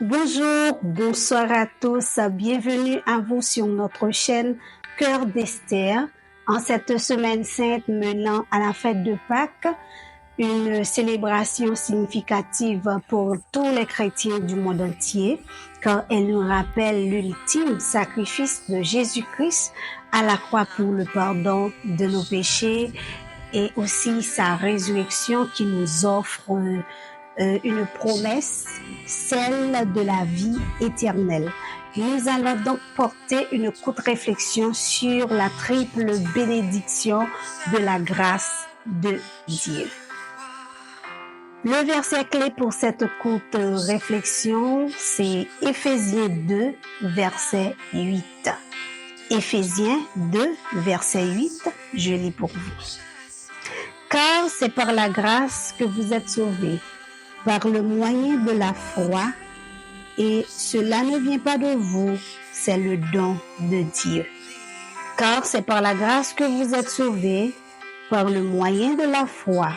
Bonjour, bonsoir à tous. Bienvenue à vous sur notre chaîne Cœur d'Esther. En cette semaine sainte menant à la fête de Pâques, une célébration significative pour tous les chrétiens du monde entier, car elle nous rappelle l'ultime sacrifice de Jésus-Christ à la croix pour le pardon de nos péchés et aussi sa résurrection qui nous offre une promesse, celle de la vie éternelle. Nous allons donc porter une courte réflexion sur la triple bénédiction de la grâce de Dieu. Le verset clé pour cette courte réflexion, c'est Éphésiens 2, verset 8. Éphésiens 2, verset 8, je lis pour vous. Car c'est par la grâce que vous êtes sauvés, par le moyen de la foi, et cela ne vient pas de vous, c'est le don de Dieu. Car c'est par la grâce que vous êtes sauvés, par le moyen de la foi,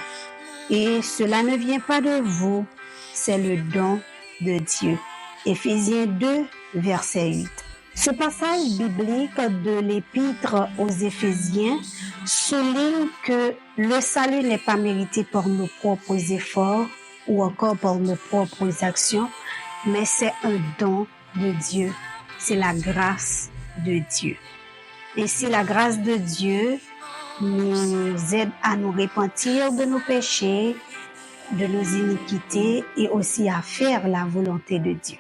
et cela ne vient pas de vous, c'est le don de Dieu. Éphésiens 2, verset 8. Ce passage biblique de l'épître aux Éphésiens souligne que le salut n'est pas mérité par nos propres efforts ou encore par nos propres actions, mais c'est un don de Dieu. C'est la grâce de Dieu. Et si la grâce de Dieu nous aide à nous repentir de nos péchés, de nos iniquités et aussi à faire la volonté de Dieu.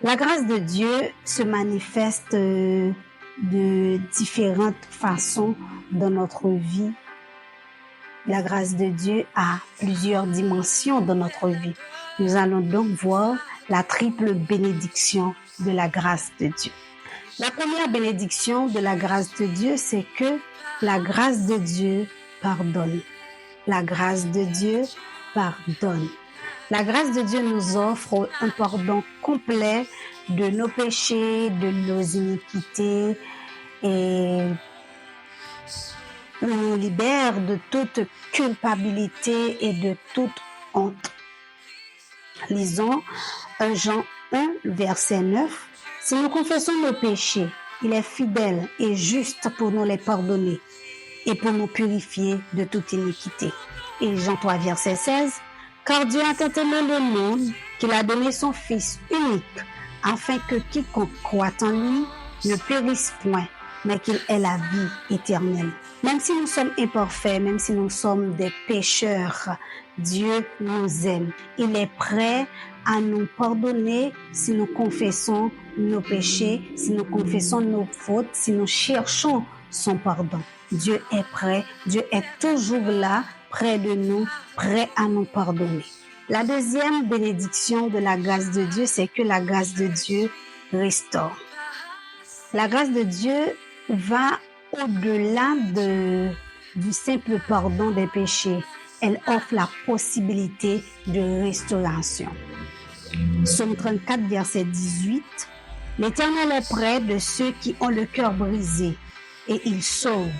La grâce de Dieu se manifeste de différentes façons dans notre vie. La grâce de Dieu a plusieurs dimensions dans notre vie. Nous allons donc voir la triple bénédiction de la grâce de Dieu. La première bénédiction de la grâce de Dieu, c'est que la grâce de Dieu pardonne. La grâce de Dieu pardonne. La grâce de Dieu nous offre un pardon complet de nos péchés, de nos iniquités et nous libère de toute culpabilité et de toute honte. Lisons 1 Jean 1, verset 9. Si nous confessons nos péchés, il est fidèle et juste pour nous les pardonner et pour nous purifier de toute iniquité. Et Jean 3, verset 16. Car Dieu a tant aimé le monde qu'il a donné son Fils unique, afin que quiconque croit en lui ne périsse point, mais qu'il ait la vie éternelle. Même si nous sommes imparfaits, même si nous sommes des pécheurs, Dieu nous aime. Il est prêt à nous pardonner si nous confessons nos péchés, si nous confessons nos fautes, si nous cherchons son pardon. Dieu est prêt, Dieu est toujours là, près de nous, prêt à nous pardonner. La deuxième bénédiction de la grâce de Dieu, c'est que la grâce de Dieu restaure. La grâce de Dieu va au-delà du simple pardon des péchés. Elle offre la possibilité de restauration. Psaume 34, verset 18. L'Éternel est près de ceux qui ont le cœur brisé et il sauve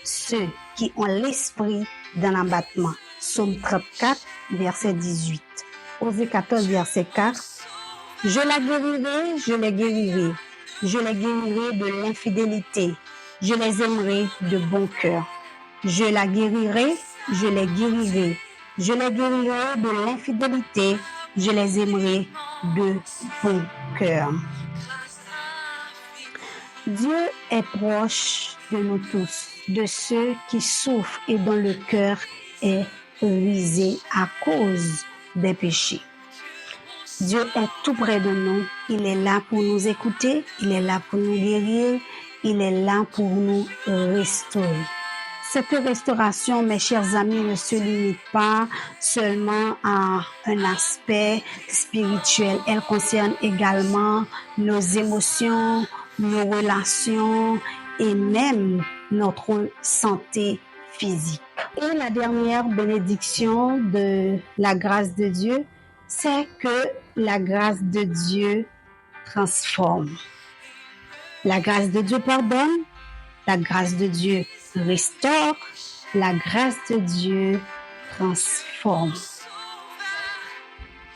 ceux qui ont l'esprit dans l'abattement. Psaume 34, verset 18. Osée 14, verset 4. Je la guérirai, je les guérirai. Je les guérirai de l'infidélité. Je les aimerai de bon cœur. Je la guérirai, je les guérirai. Je les guérirai de l'infidélité. Je les aimerai de bon cœur. Dieu est proche de nous tous, de ceux qui souffrent et dont le cœur est brisé à cause des péchés. Dieu est tout près de nous. Il est là pour nous écouter. Il est là pour nous guérir. Il est là pour nous restaurer. Cette restauration, mes chers amis, ne se limite pas seulement à un aspect spirituel. Elle concerne également nos émotions, nos relations et même notre santé physique. Et la dernière bénédiction de la grâce de Dieu, c'est que la grâce de Dieu transforme. La grâce de Dieu pardonne, la grâce de Dieu restaure, la grâce de Dieu transforme.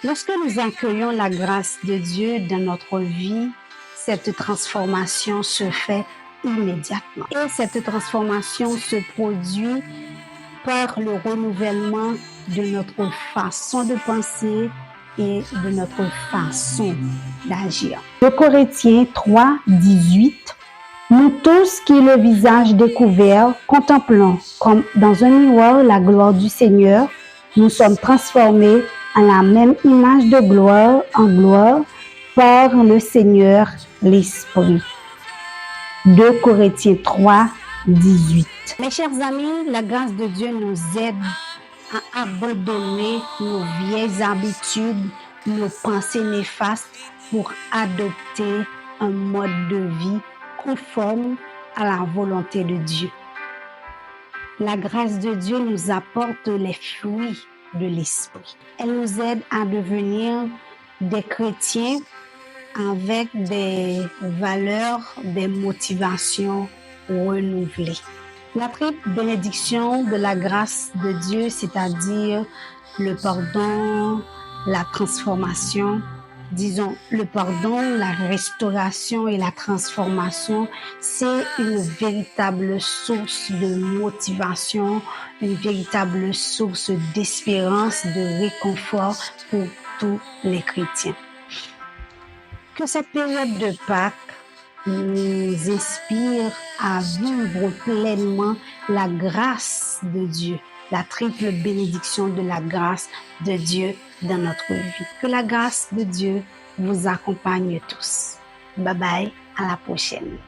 Lorsque nous accueillons la grâce de Dieu dans notre vie, cette transformation se fait immédiatement. Et cette transformation se produit par le renouvellement de notre façon de penser et de notre façon d'agir. 2 Corinthiens 3, 18. Nous tous qui le visage découvert, contemplons comme dans un miroir la gloire du Seigneur, nous sommes transformés à la même image de gloire en gloire par le Seigneur l'Esprit. 2 Corinthiens 3, 18. Mes chers amis, la grâce de Dieu nous aide à abandonner nos vieilles habitudes, nos pensées néfastes pour adopter un mode de vie conforme à la volonté de Dieu. La grâce de Dieu nous apporte les fruits de l'esprit. Elle nous aide à devenir des chrétiens avec des valeurs, des motivations renouvelées. La triple bénédiction de la grâce de Dieu, c'est-à-dire le pardon, la transformation, disons le pardon, la restauration et la transformation, c'est une véritable source de motivation, une véritable source d'espérance, de réconfort pour tous les chrétiens. Que cette période de Pâques nous inspire à vivre pleinement la grâce de Dieu, la triple bénédiction de la grâce de Dieu dans notre vie. Que la grâce de Dieu vous accompagne tous. Bye bye, à la prochaine.